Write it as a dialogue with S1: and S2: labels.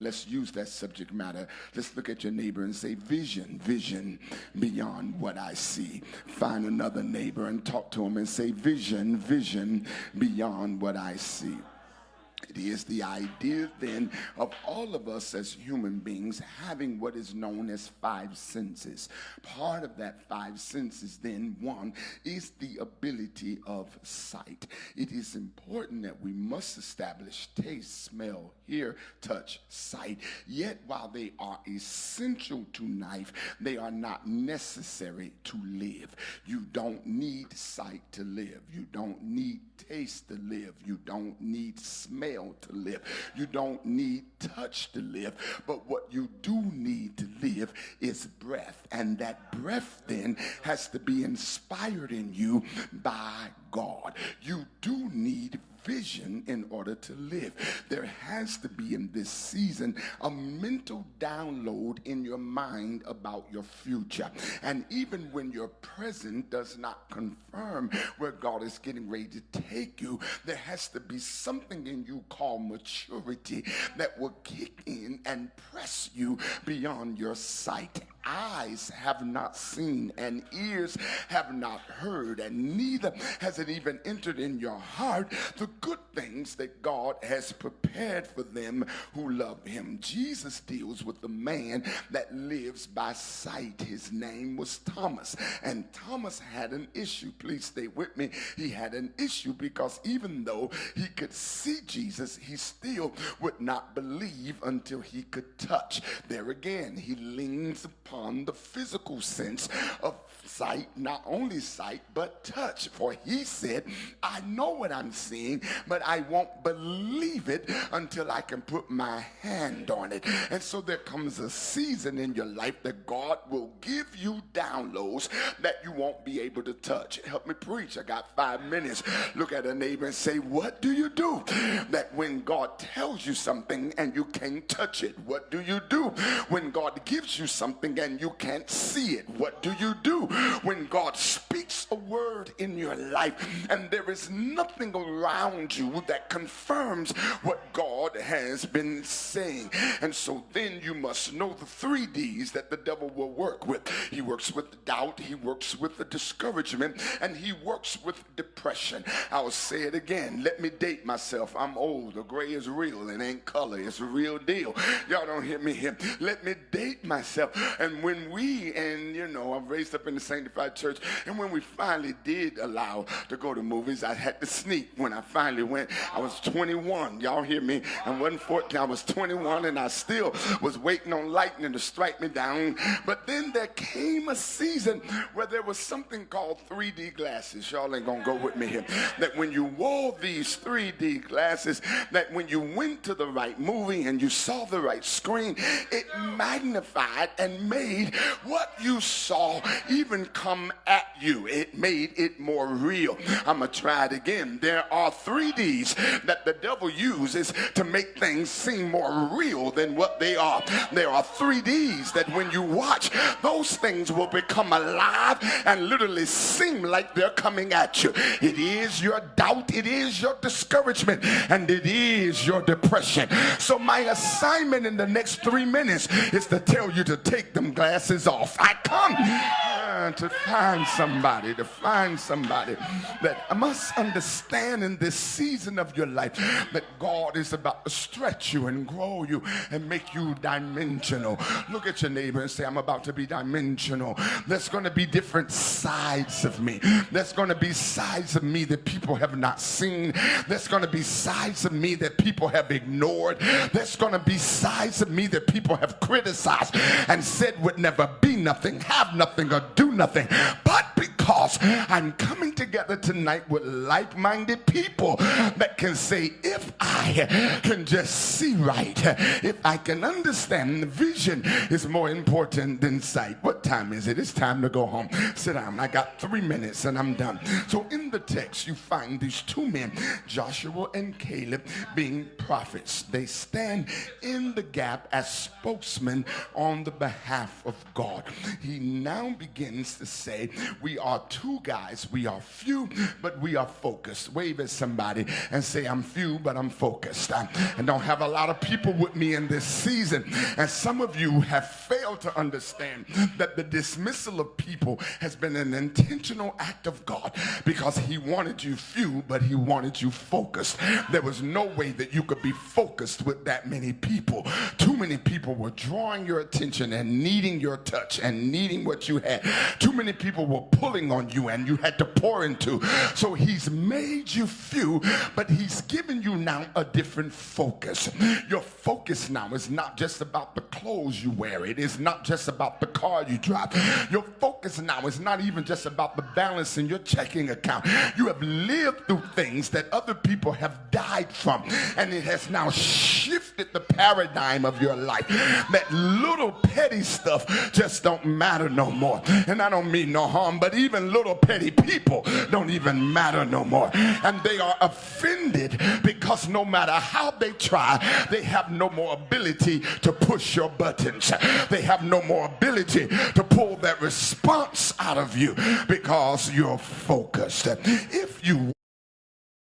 S1: Let's use that subject matter. Let's look at your neighbor and say, vision, vision beyond what I see. Find another neighbor and talk to him and say, vision, vision beyond what I see. It is the idea then of all of us as human beings having what is known as five senses. Part of that five senses then, one, is the ability of sight. It is important that we must establish taste, smell, hear, touch, sight. Yet while they are essential to life, they are not necessary to live. You don't need sight to live. You don't need taste to live. You don't need smell to live. You don't need touch to live. But what you do need to live is breath. And that breath then has to be inspired in you by God. You do need vision in order to live. There has to be in this season a mental download in your mind about your future. And even when your present does not confirm where God is getting ready to take you, there has to be something in you called maturity that will kick in and press you beyond your sight. Eyes have not seen and ears have not heard, and neither has it even entered in your heart the good things that God has prepared for them who love him. Jesus deals with the man that lives by sight. His name was Thomas, and Thomas had an issue. Please stay with me. He had an issue because even though he could see Jesus, he still would not believe until he could touch. There again, he leans upon the physical sense of sight, not only sight, but touch. For he said, I know what I'm seeing, but I won't believe it until I can put my hand on it. And so there comes a season in your life that God will give you downloads that you won't be able to touch. Help me preach. I got 5 minutes. Look at a neighbor and say, what do you do that when God tells you something and you can't touch it? What do you do when God gives you something and you can't see it? What do you do when God speaks a word in your life and there is nothing around you that confirms what God has been saying? And so then you must know the 3 D's that the devil will work with. He works with doubt, he works with the discouragement, and he works with depression. I'll say it again. Let me date myself. I'm old. The gray is real. It ain't color. It's a real deal. Y'all don't hear me here. Let me date myself. And when I'm raised up in the sanctified church, and when we finally did allow to go to movies, I had to sneak. When I finally went, I was 21. Y'all hear me? I wasn't 14. I was 21, and I still was waiting on lightning to strike me down. But then there came a season where there was something called 3D glasses. Y'all ain't gonna go with me here. That when you wore these 3D glasses, that when you went to the right movie and you saw the right screen, it magnified and made what you saw even come at you. It made it more real. I'm gonna try it again. There are 3Ds that the devil uses to make things seem more real than what they are. There are 3Ds that when you watch, those things will become alive and literally seem like they're coming at you. It is your doubt, it is your discouragement, and it is your depression. So my assignment in the next 3 minutes is to tell you to take them glasses off. I come to find somebody that must understand in this season of your life that God is about to stretch you and grow you and make you dimensional. Look at your neighbor and say, I'm about to be dimensional. There's going to be different sides of me. There's going to be sides of me that people have not seen. There's going to be sides of me that people have ignored. There's going to be sides of me that people have criticized and said would never be nothing, have nothing, or do nothing. But because I'm coming together tonight with like-minded people that can say, if I can just see right, if I can understand, vision is more important than sight. What time is it? It's time to go home. Sit down. I got 3 minutes and I'm done. So in the text, you find these 2 men, Joshua and Caleb, being prophets. They stand in the gap as spokesmen on the behalf of God. He now begins to say, we are are two guys. We are few, but we are focused. Wave at somebody and say, I'm few, but I'm focused. And don't have a lot of people with me in this season. And some of you have failed to understand that the dismissal of people has been an intentional act of God, because he wanted you few, but he wanted you focused. There was no way that you could be focused with that many people. Too many people were drawing your attention and needing your touch and needing what you had. Too many people were pulling on you and you had to pour into. So he's made you few, but he's given you now a different focus. Your focus now is not just about the clothes you wear. It is not just about the car you drive. Your focus now is not even just about the balance in your checking account. You have lived through things that other people have died from, and it has now shifted the paradigm of your life. That little petty stuff just don't matter no more. And I don't mean no harm, but even little petty people don't even matter no more. And they are offended because no matter how they try, they have no more ability to push your buttons. They have no more ability to pull that response out of you because you're focused. If you